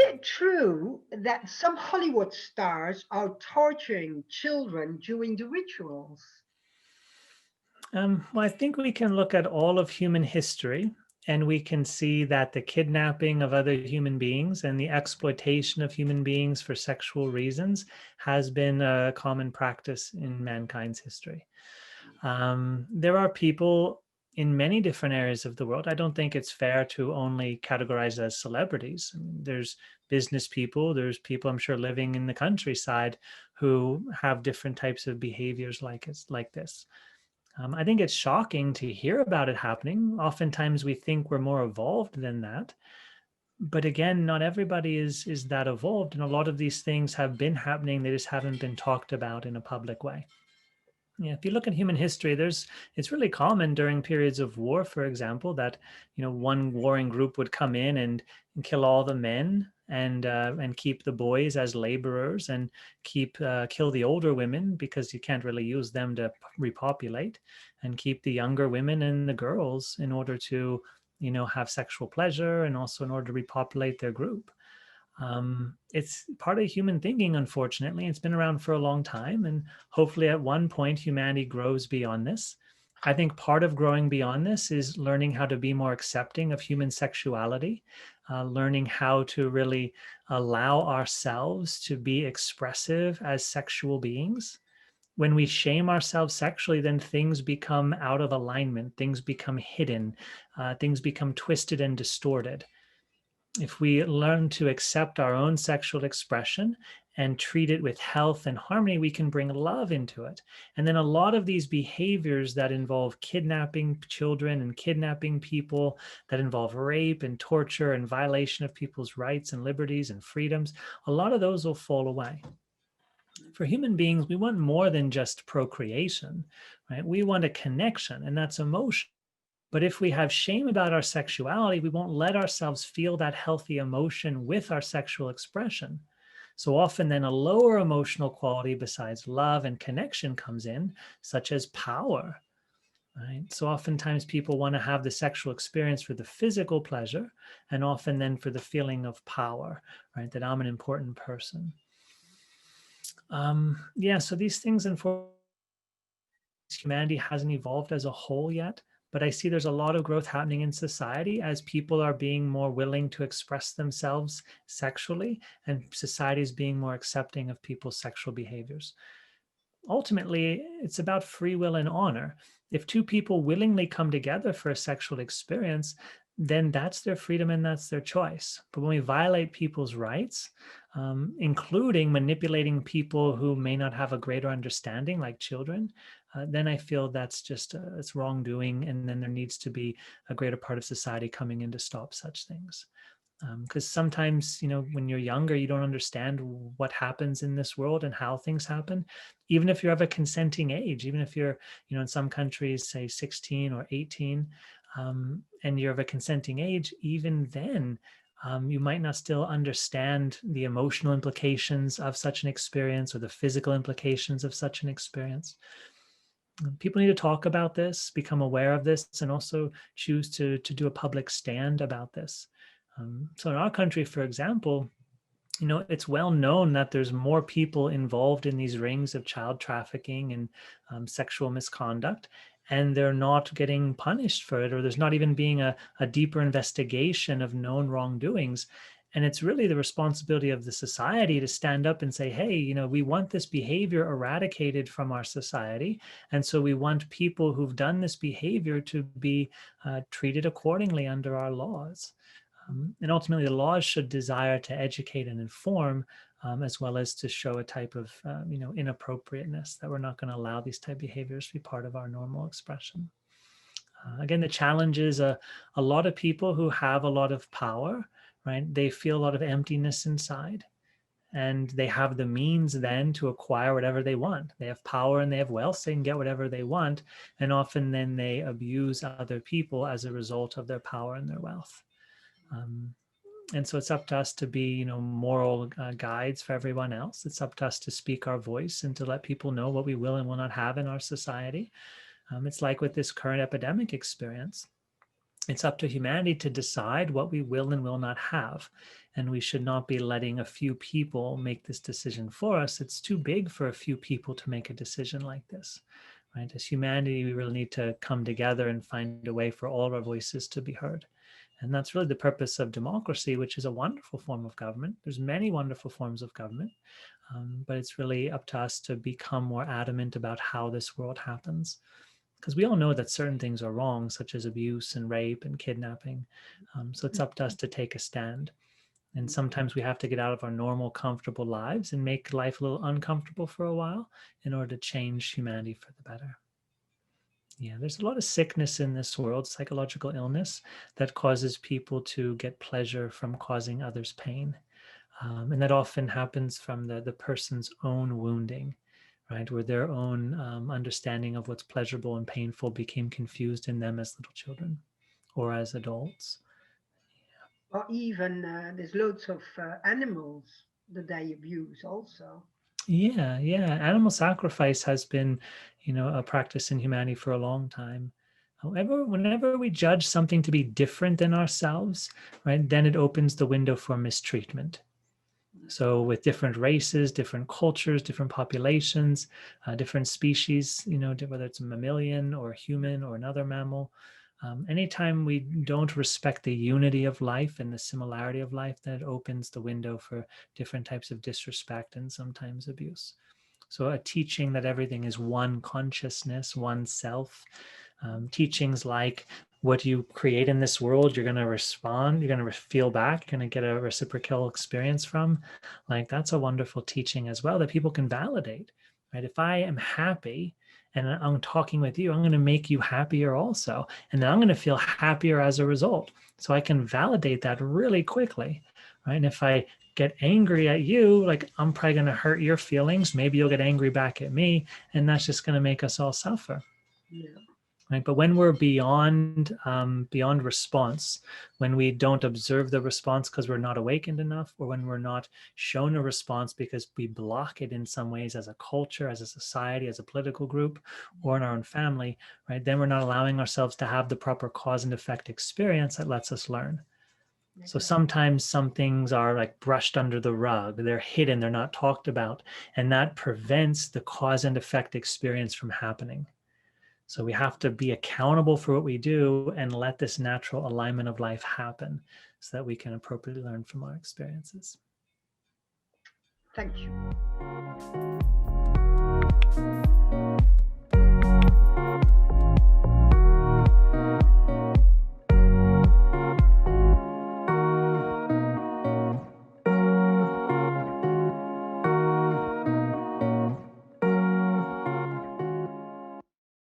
it true that some Hollywood stars are torturing children during the rituals? Well, I think we can look at all of human history and we can see that the kidnapping of other human beings and the exploitation of human beings for sexual reasons has been a common practice in mankind's history. There are people in many different areas of the world. I don't think it's fair to only categorize as celebrities. I mean, there's business people, there's people I'm sure living in the countryside who have different types of behaviors like this. I think it's shocking to hear about it happening. Oftentimes we think we're more evolved than that. But again, not everybody is that evolved. And a lot of these things have been happening. They just haven't been talked about in a public way. Yeah, if you look at human history, it's really common during periods of war, for example, that one warring group would come in and kill all the men and keep the boys as laborers and kill the older women because you can't really use them to repopulate, and keep the younger women and the girls in order to have sexual pleasure and also in order to repopulate their group. It's part of human thinking, unfortunately. It's been around for a long time, and hopefully at one point humanity grows beyond this. I think part of growing beyond this is learning how to be more accepting of human sexuality, learning how to really allow ourselves to be expressive as sexual beings. When we shame ourselves sexually, then things become out of alignment, things become hidden, things become twisted and distorted. If we learn to accept our own sexual expression and treat it with health and harmony, we can bring love into it. And then a lot of these behaviors that involve kidnapping children and kidnapping people, that involve rape and torture and violation of people's rights and liberties and freedoms, a lot of those will fall away. For human beings, we want more than just procreation, right? We want a connection, and that's emotion. But if we have shame about our sexuality, we won't let ourselves feel that healthy emotion with our sexual expression. So often, then a lower emotional quality besides love and connection comes in, such as power. Right? So oftentimes people want to have the sexual experience for the physical pleasure, and often then for the feeling of power, right? That I'm an important person. Yeah, so these things, unfortunately, humanity hasn't evolved as a whole yet, but I see there's a lot of growth happening in society as people are being more willing to express themselves sexually, and society is being more accepting of people's sexual behaviors. Ultimately, it's about free will and honor. If two people willingly come together for a sexual experience, then that's their freedom and that's their choice. But when we violate people's rights, including manipulating people who may not have a greater understanding, like children, then I feel that's just it's wrongdoing, and then there needs to be a greater part of society coming in to stop such things. Because sometimes, when you're younger, you don't understand what happens in this world and how things happen. Even if you're of a consenting age, even if you're, in some countries, say 16 or 18, and you're of a consenting age, even then, you might not still understand the emotional implications of such an experience or the physical implications of such an experience. People need to talk about this, become aware of this, and also choose to do a public stand about this. So in our country, for example, it's well known that there's more people involved in these rings of child trafficking and sexual misconduct, and they're not getting punished for it, or there's not even being a deeper investigation of known wrongdoings. And it's really the responsibility of the society to stand up and say, hey, we want this behavior eradicated from our society. And so we want people who've done this behavior to be treated accordingly under our laws. And ultimately, the laws should desire to educate and inform, as well as to show a type of, inappropriateness, that we're not going to allow these type of behaviors to be part of our normal expression. Again, the challenge is a lot of people who have a lot of power, right? They feel a lot of emptiness inside, and they have the means then to acquire whatever they want. They have power and they have wealth, so they can get whatever they want. And often then they abuse other people as a result of their power and their wealth. And so it's up to us to be, moral guides for everyone else. It's up to us to speak our voice and to let people know what we will and will not have in our society. It's like with this current epidemic experience. It's up to humanity to decide what we will and will not have. and we should not be letting a few people make this decision for us. It's too big for a few people to make a decision like this, right? As humanity, we really need to come together and find a way for all of our voices to be heard. And that's really the purpose of democracy, which is a wonderful form of government. There's many wonderful forms of government, but it's really up to us to become more adamant about how this world happens. Because we all know that certain things are wrong, such as abuse and rape and kidnapping. So it's up to us to take a stand. And sometimes we have to get out of our normal, comfortable lives and make life a little uncomfortable for a while in order to change humanity for the better. Yeah, there's a lot of sickness in this world, psychological illness, that causes people to get pleasure from causing others pain. And that often happens from the person's own wounding, right? Where their own understanding of what's pleasurable and painful became confused in them as little children or as adults. Or even there's loads of animals that they abuse also. Yeah, yeah. Animal sacrifice has been, a practice in humanity for a long time. However, whenever we judge something to be different than ourselves, right, then it opens the window for mistreatment. So with different races, different cultures, different populations, different species, whether it's a mammalian or a human or another mammal, anytime we don't respect the unity of life and the similarity of life, then it opens the window for different types of disrespect and sometimes abuse. So a teaching that everything is one consciousness, one self, teachings like what you create in this world, you're going to respond, you're going to feel back, you're going to get a reciprocal experience from. Like, that's a wonderful teaching as well that people can validate, right? If I am happy and I'm talking with you, I'm going to make you happier also. And then I'm going to feel happier as a result. So I can validate that really quickly, right? And if I get angry at you, like, I'm probably going to hurt your feelings. Maybe you'll get angry back at me. And that's just going to make us all suffer. Yeah. Right? But when we're beyond response, when we don't observe the response because we're not awakened enough, or when we're not shown a response because we block it in some ways as a culture, as a society, as a political group, or in our own family, right? Then we're not allowing ourselves to have the proper cause and effect experience that lets us learn. So sometimes some things are like brushed under the rug, they're hidden, they're not talked about, and that prevents the cause and effect experience from happening. So we have to be accountable for what we do and let this natural alignment of life happen so that we can appropriately learn from our experiences. Thank you.